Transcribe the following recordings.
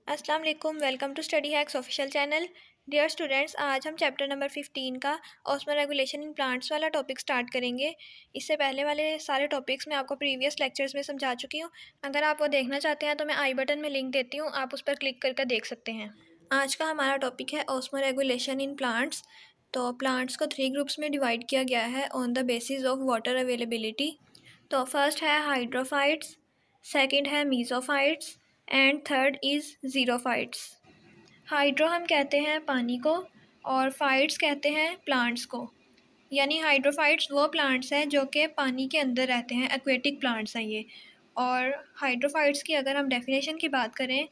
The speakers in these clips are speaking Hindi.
अस्सलाम वालेकुम, welcome to Study Hacks official channel. Dear students, आज हम चैप्टर नंबर 15 का ऑस्मो रेगुलेशन इन प्लांट्स वाला टॉपिक स्टार्ट करेंगे। इससे पहले वाले सारे टॉपिक्स मैं आपको प्रीवियस लेक्चर्स में समझा चुकी हूँ। अगर आप वो देखना चाहते हैं तो मैं आई बटन में लिंक देती हूँ, आप उस पर क्लिक करके देख सकते हैं। आज का हमारा टॉपिक है ऑस्मो रेगुलेशन इन प्लांट्स। तो प्लांट्स को 3 ग्रुप्स में डिवाइड किया गया है on the basis of water availability. तो फर्स्ट है हाइड्रोफाइट्स, सेकंड है मीज़ोफाइट्स एंड थर्ड इज़ ज़ीरोफाइट्स। हाइड्रो हम कहते हैं पानी को और फाइट्स कहते हैं प्लांट्स को। यानी हाइड्रोफाइट्स वो प्लांट्स हैं जो कि पानी के अंदर रहते हैं, एक्वेटिक प्लांट्स हैं ये। और हाइड्रोफाइट्स की अगर हम डेफिनेशन की बात करें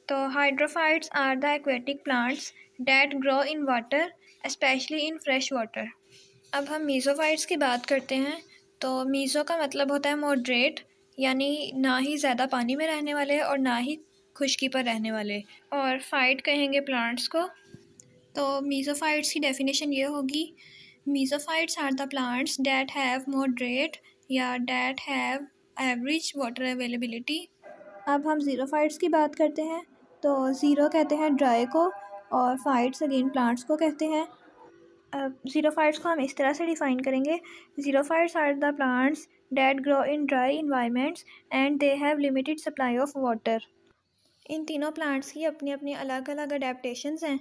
तो hydrophytes are the aquatic plants that grow in water, specially in fresh water. अब हम मीज़ोफाइट्स की बात करते हैं। तो मीज़ो का मतलब होता है मॉडरेट, यानी ना ही ज़्यादा पानी में रहने वाले और ना ही खुश्की पर रहने वाले, और फाइट कहेंगे प्लांट्स को। तो मीज़ोफाइट्स की डेफिनेशन ये होगी, mesophytes are the plants that have moderate या that have average water availability. अब हम ज़ीरोफाइट्स की बात करते हैं। तो ज़ीरो कहते हैं ड्राई को और फाइट्स अगेन प्लांट्स को कहते हैं। ज़ीरोफाइट्स को हम इस तरह से डिफ़ाइन करेंगे, xerophytes are the plants that grow in dry environments and they have limited supply of water. इन तीनों प्लांट्स की अपनी अपनी अलग अलग अडेप्टैशंस हैं।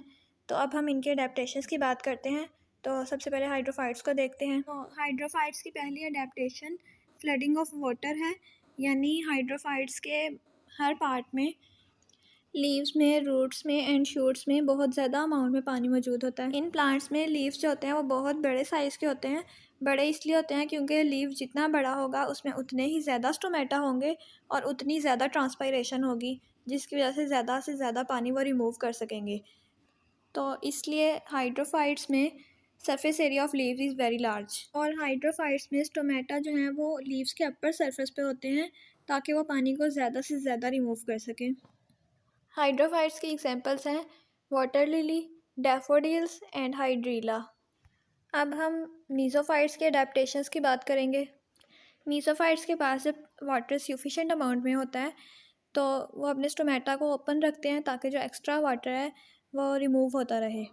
तो अब हम इनके अडेप्टैशंस की बात करते हैं। तो सबसे पहले हाइड्रोफाइट्स को देखते हैं। तो हाइड्रोफाइट्स की पहली अडेप्टैशन फ्लडिंग ऑफ वाटर है, यानी हाइड्रोफाइट्स के हर पार्ट में, लीव्स में, रूट्स में एंड शूट्स में बहुत ज़्यादा अमाउंट में पानी मौजूद होता है। इन प्लांट्स में लीव्स जो होते हैं वो बहुत बड़े साइज़ के होते हैं। बड़े इसलिए होते हैं क्योंकि लीव जितना बड़ा होगा उसमें उतने ही ज़्यादा स्टोमेटा होंगे और उतनी ज़्यादा ट्रांसपायरेशन होगी, जिसकी वजह से ज़्यादा पानी वो रिमूव कर सकेंगे। तो इसलिए हाइड्रोफाइट्स में surface area of leaves is very large. और हाइड्रोफाइट्स में स्टोमेटा जो हैं वो लीव्स के अपर सरफेस पे होते हैं ताकि वो पानी को ज़्यादा से ज़्यादा रिमूव कर सकें। हाइड्रोफाइट्स की एग्जांपल्स हैं water lily, daffodils and hydrilla. अब हम मीज़ोफाइट्स के अडेप्टैशंस की बात करेंगे। मीज़ोफाइट्स के पास जब वाटर सफिशिएंट अमाउंट में होता है तो वो अपने स्टोमेटा को ओपन रखते हैं ताकि जो एक्स्ट्रा वाटर है वो रिमूव होता रहे।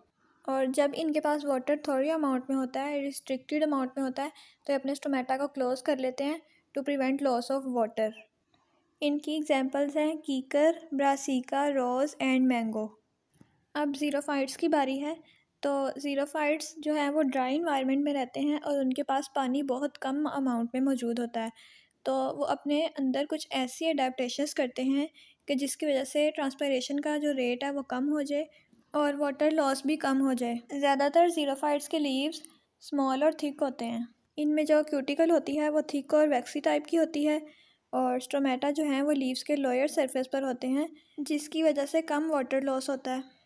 और जब इनके पास वाटर थोड़ी अमाउंट में होता है, रिस्ट्रिक्टेड अमाउंट में होता है, तो ये अपने स्टोमेटा को क्लोज़ कर लेते हैं to prevent loss of water. इनकी एग्जांपल्स हैं कीकर, ब्रासिका, रोज़ एंड मैंगो। अब ज़ीरोफाइट्स की बारी है। तो ज़ीरोफाइट्स जो है वो ड्राई इन्वायरमेंट में रहते हैं और उनके पास पानी बहुत कम अमाउंट में मौजूद होता है। तो वो अपने अंदर कुछ ऐसी अडेप्टैशंस करते हैं कि जिसकी वजह से ट्रांसपायरेशन का जो रेट है वो कम हो जाए और वाटर लॉस भी कम हो जाए। ज़्यादातर ज़ीरोफाइट्स के लीव्स स्मॉल और थिक होते हैं। इनमें जो क्यूटिकल होती है वो थिक और वैक्सी टाइप की होती है और स्टोमेटा जो हैं वो लीव्स के लोअर सरफेस पर होते हैं, जिसकी वजह से कम वाटर लॉस होता है।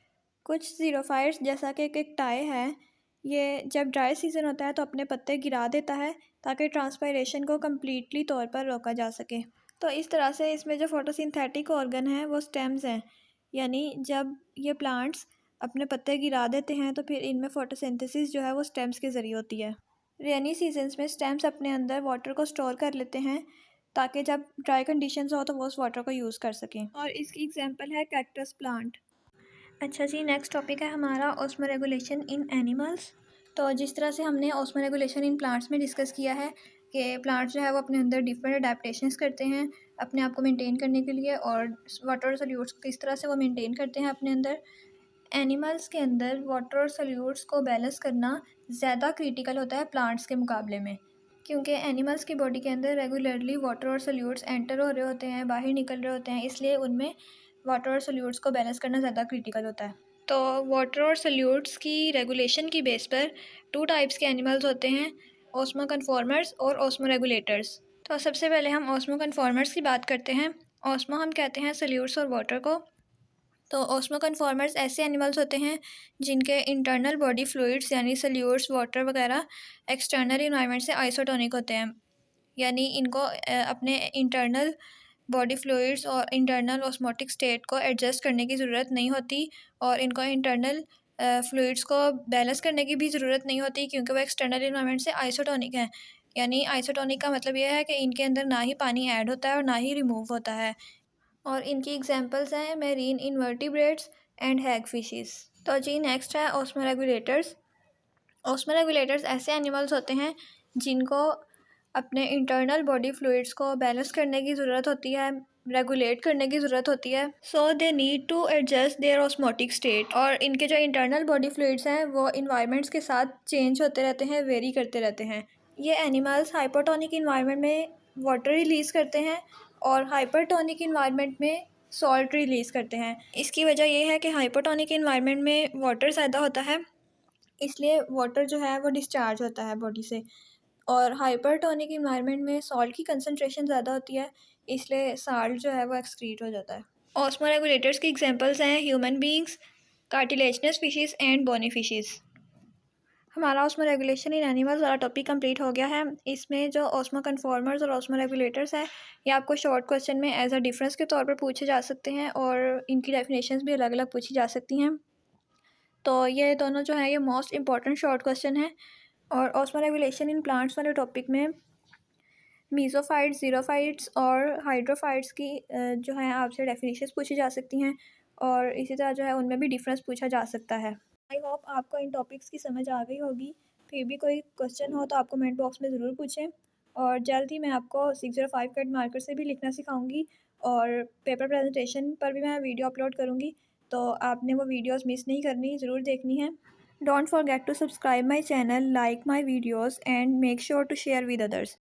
कुछ ज़ीरोफाइट्स जैसा कि एक टाई है, ये जब ड्राई सीज़न होता है तो अपने पत्ते गिरा देता है ताकि ट्रांसपायरेशन को कम्प्लीटली तौर पर रोका जा सके। तो इस तरह से इसमें जो फोटोसिंथेटिक ऑर्गन है वो स्टेम्स हैं, यानी जब ये प्लांट्स अपने पत्ते गिरा देते हैं तो फिर इनमें फोटोसिंथेसिस जो है वो स्टेम्स के ज़रिए होती है। रेनी सीजन्स में स्टेम्स अपने अंदर वाटर को स्टोर कर लेते हैं ताकि जब ड्राई कंडीशंस हो तो वो उस वाटर को यूज़ कर सकें। और इसकी एग्जांपल है कैक्टस प्लांट। अच्छा जी, नेक्स्ट टॉपिक है हमारा ऑस्मो रेगुलेशन इन एनिमल्स। तो जिस तरह से हमने ऑस्मो रेगुलेशन इन प्लांट्स में डिस्कस किया है कि प्लांट्स जो है वो अपने अंदर डिफरेंट अडेप्टैशंस करते हैं अपने आप को मेंटेन करने के लिए, और वाटर सोल्यूट्स किस तरह से वो मेंटेन करते हैं अपने अंदर। एनिमल्स के अंदर वाटर और सोल्यूट्स को बैलेंस करना ज़्यादा क्रिटिकल होता है प्लांट्स के मुकाबले में, क्योंकि एनिमल्स की बॉडी के अंदर रेगुलरली वाटर और सोल्यूट्स एंटर हो रहे होते हैं, बाहर निकल रहे होते हैं, इसलिए उनमें वाटर और सोल्यूट्स को बैलेंस करना ज़्यादा क्रिटिकल होता है। तो वाटर और सोल्यूट्स की रेगुलेशन की बेस पर 2 टाइप्स के एनिमल्स होते हैं, ऑस्मो कन्फॉर्मर्स और ऑस्मो रेगुलेटर्स। तो सबसे पहले हम ऑस्मो कन्फॉर्मर्स की बात करते हैं। ऑस्मो हम कहते हैं सोल्यूट्स और वाटर को। तो ऑस्मो कन्फॉर्मर्स ऐसे एनिमल्स होते हैं जिनके इंटरनल बॉडी फ्लूइड्स यानी सोल्यूट्स, वाटर वगैरह एक्सटर्नल इन्वायरमेंट से आइसोटोनिक होते हैं, यानी इनको अपने इंटरनल बॉडी फ्लूइड्स और इंटरनल ऑस्मोटिक स्टेट को एडजस्ट करने की ज़रूरत नहीं होती और इनको इंटरनल फ्लूइड्स को बैलेंस करने की भी ज़रूरत नहीं होती, क्योंकि वो एक्सटर्नल इन्वायरमेंट से आइसोटोनिक है। यानी आइसोटोनिक का मतलब यह है कि इनके अंदर ना ही पानी ऐड होता है और ना ही रिमूव होता है। और इनकी एग्जांपल्स हैं marine invertebrates and hagfishes. तो जी नेक्स्ट है ऑस्मोरेगुलेटर्स। ऑस्मोरेगुलेटर्स ऐसे एनिमल्स होते हैं जिनको अपने इंटरनल बॉडी फ्लूइड्स को बैलेंस करने की ज़रूरत होती है, रेगुलेट करने की ज़रूरत होती है। So they need to adjust their osmotic state. और इनके जो इंटरनल बॉडी फ्लूइड्स हैं वो इन्वायरमेंट्स के साथ चेंज होते रहते हैं, वेरी करते रहते हैं। ये एनिमल्स हाइपोटोनिक इन्वायरमेंट में वाटर रिलीज़ करते हैं और हाइपरटोनिक इन्वायरमेंट में सॉल्ट रिलीज़ करते हैं। इसकी वजह यह है कि हाइपोटोनिक इन्वायरमेंट में वाटर ज़्यादा होता है, इसलिए वाटर जो है वो डिस्चार्ज होता है बॉडी से, और हाइपरटोनिक इन्वायरमेंट में सॉल्ट की कंसनट्रेशन ज़्यादा होती है, इसलिए साल्ट जो है वो एक्सक्रीट हो जाता है। ऑस्मोरेगुलेटर्स की एग्जांपल्स हैं human beings, cartilaginous fishes and bony fishes. हमारा ऑस्मो रेगुलेशन इन एनिमल्स वाला टॉपिक कंप्लीट हो गया है। इसमें जो ऑस्मो कन्फॉर्मर्स और ऑस्मो रेगुलेटर्स हैं ये आपको शॉर्ट क्वेश्चन में एज अ डिफरेंस के तौर पर पूछे जा सकते हैं और इनकी डेफिनेशंस भी अलग अलग पूछी जा सकती हैं। तो ये दोनों जो है ये मोस्ट इंपॉर्टेंट शॉर्ट क्वेश्चन है। और ऑस्मो रेगुलेशन इन प्लांट्स वाले टॉपिक में मीज़ोफाइट्स, ज़ीरोफाइट्स और हाइड्रोफाइट्स की जो है आपसे डेफिनेशंस पूछी जा सकती हैं और इसी तरह जो है उनमें भी डिफरेंस पूछा जा सकता है। आई होप आपको इन टॉपिक्स की समझ आ गई होगी। फिर भी कोई क्वेश्चन हो तो आप कमेंट बॉक्स में ज़रूर पूछें और जल्द ही मैं आपको 605 कट मार्कर से भी लिखना सिखाऊंगी और पेपर प्रेजेंटेशन पर भी मैं वीडियो अपलोड करूँगी, तो आपने वो वीडियोस मिस नहीं करनी, ज़रूर देखनी है। Don't forget to subscribe my channel, like my videos and make sure to share with others.